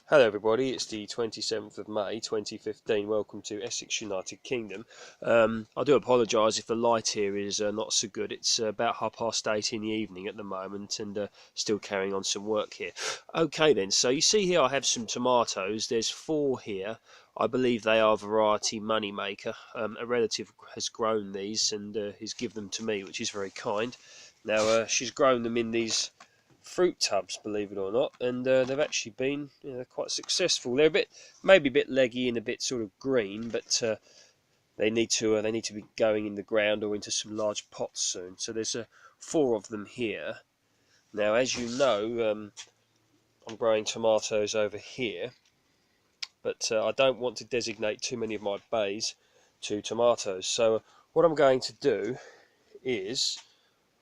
Hello everybody, it's the 27th of May 2015. Welcome to Essex, United Kingdom. I do apologise if the light here is not so good. It's about 8:30 in the evening at the moment and still carrying on some work here. Okay then, so you see here I have some tomatoes. There's 4 here. I believe they are variety moneymaker. A relative has grown these and has given them to me, which is very kind. Now she's grown them in these fruit tubs, believe it or not, and they've actually been quite successful. They're maybe a bit leggy and a bit sort of green, but they need to be going in the ground or into some large pots soon. So there's 4 of them here. Now, as you know, I'm growing tomatoes over here, but I don't want to designate too many of my bays to tomatoes. So what I'm going to do is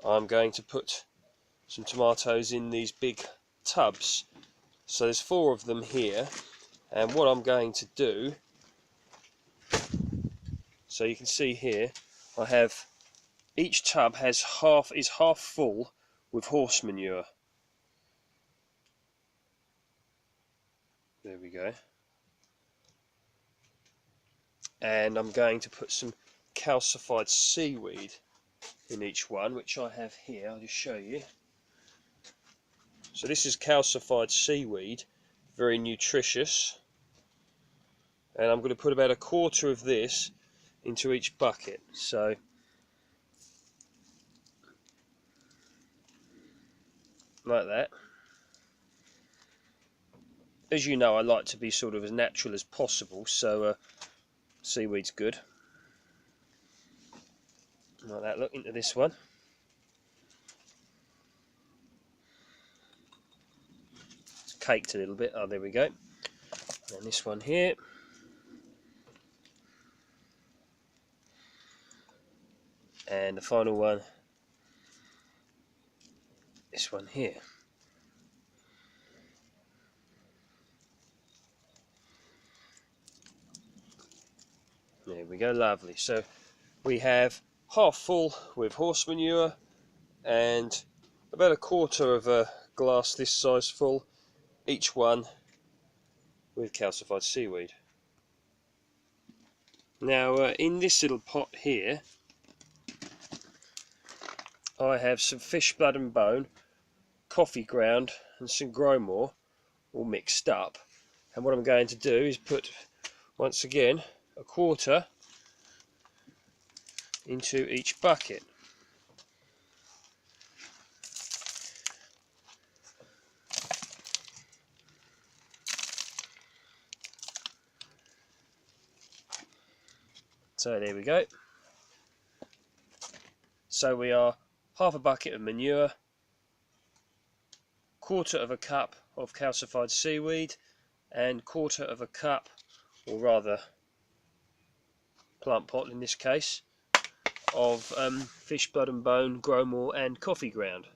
I'm going to put some tomatoes in these big tubs. So there's 4 of them here, and what I'm going to do, so you can see here, I have each tub is half full with horse manure. There we go. And I'm going to put some calcified seaweed in each one, which I have here. I'll just show you. So this is calcified seaweed, very nutritious, and I'm going to put about a quarter of this into each bucket. So like that. As you know, I like to be sort of as natural as possible, so seaweed's good. Like that. Look into this one. It's caked a little bit. Oh, there we go. And this one here. And the final one, this one here. There we go, lovely. So we have half full with horse manure and about a quarter of a glass this size full, each one with calcified seaweed. Now in this little pot here I have some fish blood and bone, coffee ground and some growmore all mixed up, and what I'm going to do is put once again a quarter into each bucket. So there we go. So we are half a bucket of manure, quarter of a cup of calcified seaweed, and quarter of a cup, or rather plant pot in this case, of fish blood and bone, growmore and coffee ground.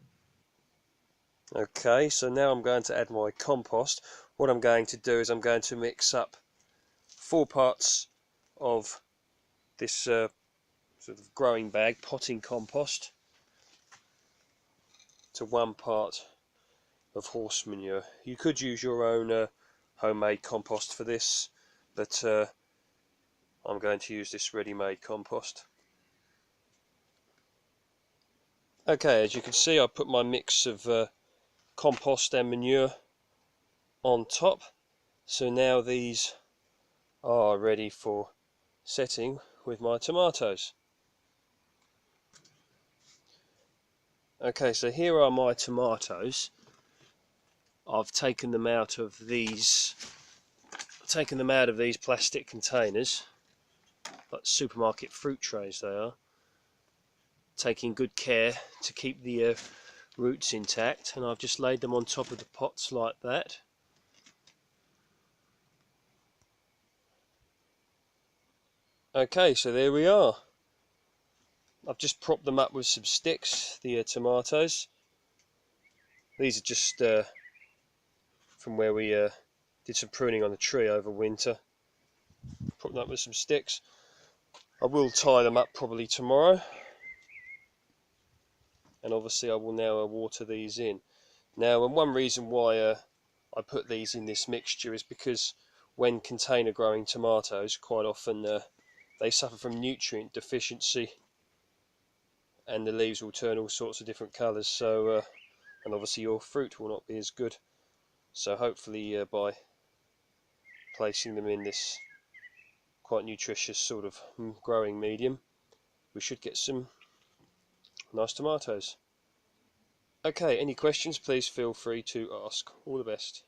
Okay, so now I'm going to add my compost. What I'm going to do is I'm going to mix up 4 parts of this sort of growing bag, potting compost, to 1 part of horse manure. You could use your own homemade compost for this, but I'm going to use this ready-made compost. Okay, as you can see, I put my mix of compost and manure on top, so now these are ready for setting with my tomatoes. Okay, so here are my tomatoes. I've taken them out of these plastic containers, like supermarket fruit trays they are, taking good care to keep the roots intact, and I've just laid them on top of the pots like that. Okay, so there we are. I've just propped them up with some sticks, the tomatoes. These are just from where we did some pruning on the tree over winter. Propped them up with some sticks. I will tie them up probably tomorrow, and obviously I will now water these in. Now, and one reason why I put these in this mixture is because when container growing tomatoes, quite often they suffer from nutrient deficiency, and the leaves will turn all sorts of different colours. So, and obviously your fruit will not be as good. So hopefully by placing them in this quite nutritious sort of growing medium, we should get some nice tomatoes. Okay, any questions, please feel free to ask. All the best.